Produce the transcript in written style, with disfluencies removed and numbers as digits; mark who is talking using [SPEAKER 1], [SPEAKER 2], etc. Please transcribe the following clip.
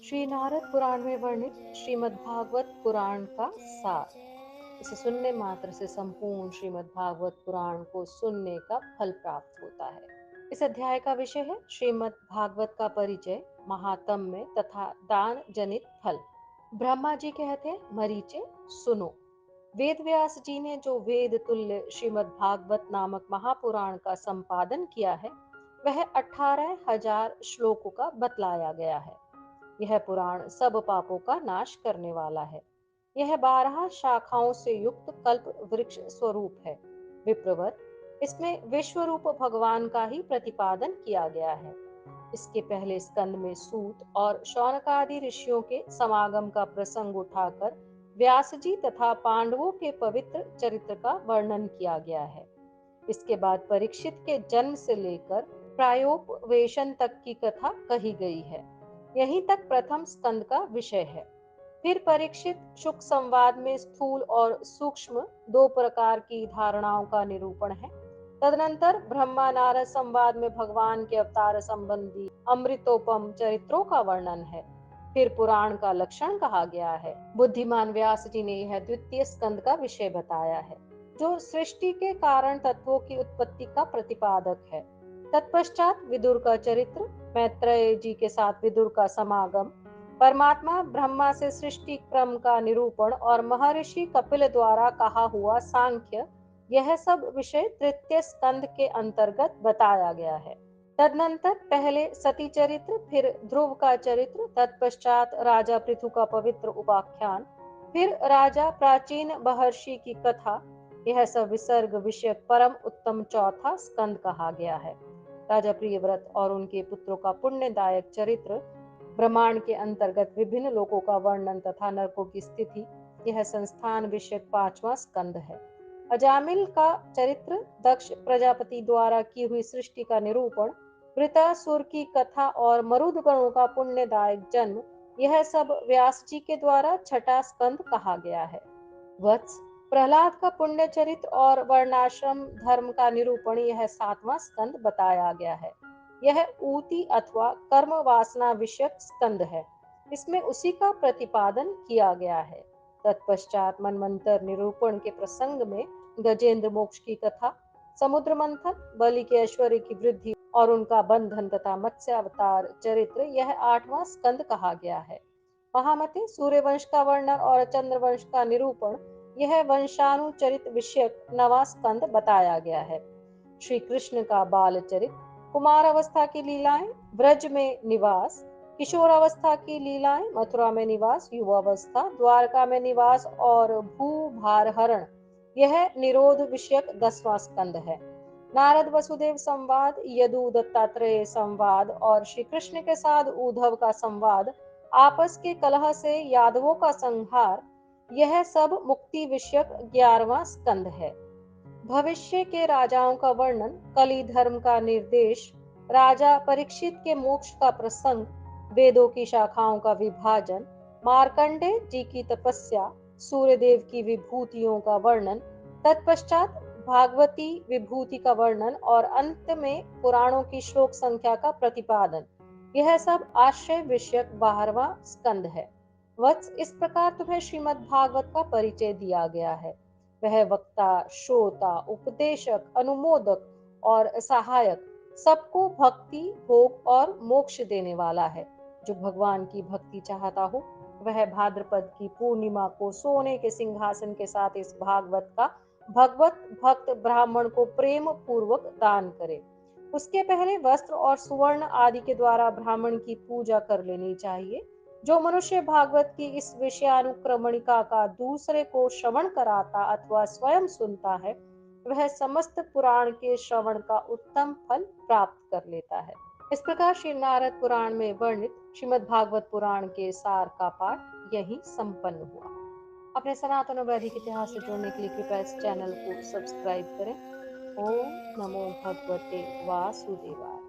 [SPEAKER 1] श्री नारद पुराण में वर्णित श्रीमद् भागवत पुराण का सार। इसे सुनने मात्र से संपूर्ण श्रीमद् भागवत पुराण को सुनने का फल प्राप्त होता है। इस अध्याय का विषय है श्रीमद् भागवत का परिचय, महात्म्य तथा दान जनित फल। ब्रह्मा जी कहते हैं, मरीचे सुनो। वेद व्यास जी ने जो वेद तुल्य श्रीमद् भागवत नामक महापुराण का संपादन किया है, वह 18,000 श्लोकों का बतलाया गया है। यह पुराण सब पापों का नाश करने वाला है। यह 12 शाखाओं से युक्त कल्प वृक्ष स्वरूप है। विप्रवर, इसमें विश्वरूप भगवान का ही प्रतिपादन किया गया है। इसके पहले स्कंद में सूत और शौनकादि ऋषियों के समागम का प्रसंग उठाकर व्यास जी तथा पांडवों के पवित्र चरित्र का वर्णन किया गया है। इसके बाद परीक्षित के जन्म से लेकर प्रायोपवेशन तक की कथा कही गई है। यहीं तक प्रथम स्कंद का विषय है। फिर परीक्षित शुक संवाद में स्थूल और सूक्ष्म दो प्रकार की धारणाओं का निरूपण है। तदनंतर ब्रह्मा नारद संवाद में भगवान के अवतार संबंधी अमृतोपम चरित्रों का वर्णन है। फिर पुराण का लक्षण कहा गया है। बुद्धिमान व्यास जी ने यह द्वितीय स्कंद का विषय बताया है, जो सृष्टि के कारण तत्वों की उत्पत्ति का प्रतिपादक है। तत्पश्चात विदुर का चरित्र, मैत्रेय जी के साथ विदुर का समागम, परमात्मा ब्रह्मा से सृष्टि क्रम का निरूपण और महर्षि कपिल द्वारा कहा हुआ सांख्य, यह सब विषय तृतीय स्कंद के अंतर्गत बताया गया है। तदनंतर पहले सती चरित्र, फिर ध्रुव का चरित्र, तत्पश्चात राजा पृथु का पवित्र उपाख्यान, फिर राजा प्राचीन महर्षि की कथा, यह सब विसर्ग विषय परम उत्तम चौथा स्कंद कहा गया है। राजा प्रियव्रत और उनके पुत्रों का पुण्यदायक चरित्र, ब्रह्मांड के अंतर्गत विभिन्न लोकों का वर्णन तथा नरकों की स्थिति, यह संस्थान विषय पांचवा स्कंद है। अजामिल का चरित्र, दक्ष प्रजापति द्वारा की हुई सृष्टि का निरूपण, वृतासुर की कथा और मरुद गणों का पुण्यदायक जन्म, यह सब व्यास जी के द्वारा छठा स्कंद कहा गया है। वत्स, प्रहलाद का पुण्य चरित्र और वर्णाश्रम धर्म का निरूपण, यह सातवां स्कंद बताया गया है। यह ऊति अथवा कर्म वासना विषयक स्कंद है। इसमें उसी का प्रतिपादन किया गया है। तत्पश्चात मनमंत्र निरूपण के प्रसंग में गजेंद्र मोक्ष की कथा, समुद्र मंथन, बलि के ऐश्वर्य की वृद्धि और उनका बंधन तथा मत्स्य अवतार चरित्र, यह आठवां स्कंद कहा गया है। महामते, सूर्यवंश का वर्णन और चंद्रवंश का निरूपण, यह वंशानुचरित विषयक नवा स्कंद बताया गया है। श्री कृष्ण का बाल चरित्र, कुमार अवस्था की लीलाएं, ब्रज में निवास, किशोर अवस्था की लीलाएं, मथुरा में निवास, युवावस्था, द्वारका में निवास और भूभार हरण, यह निरोध विषयक 10वां स्कंद है। नारद वसुदेव संवाद, यदु दत्तात्रेय संवाद और श्री कृष्ण के साथ उद्धव का संवाद, आपस के कलह से यादवों का संहार, यह सब मुक्ति विषयक 11वां स्कंद है। भविष्य के राजाओं का वर्णन, कली धर्म का निर्देश, राजा परीक्षित के मोक्ष का प्रसंग, वेदों की शाखाओं का विभाजन, मार्कंडे जी की तपस्या, सूर्यदेव की विभूतियों का वर्णन, तत्पश्चात भागवती विभूति का वर्णन और अंत में पुराणों की श्लोक संख्या का प्रतिपादन, यह सब आश्रय विषयक 12वां स्कंद है। वत्स, इस प्रकार तुम्हें श्रीमद् भागवत का परिचय दिया गया है। वह वक्ता, श्रोता, उपदेशक, अनुमोदक और सहायक, सबको भक्ति, भोग और मोक्ष देने वाला है। जो भगवान की भक्ति चाहता हो, वह भाद्रपद की पूर्णिमा को सोने के सिंहासन के साथ इस भागवत का भगवत भक्त ब्राह्मण को प्रेम पूर्वक दान करे। उसके पहले वस्त्र और सुवर्ण आदि के द्वारा ब्राह्मण की पूजा कर लेनी चाहिए। जो मनुष्य भागवत की इस विषयानुक्रमणिका का दूसरे को श्रवण कराता अथवा स्वयं सुनता है, वह समस्त पुराण के श्रवण का उत्तम फल प्राप्त कर लेता है। इस प्रकार श्री नारद पुराण में वर्णित श्रीमद् भागवत पुराण के सार का पाठ यही संपन्न हुआ। अपने सनातन और वैदिक इतिहास से जुड़ने के लिए कृपया इस चैनल को सब्सक्राइब करें। ओम नमो भगवते वासुदेवाय।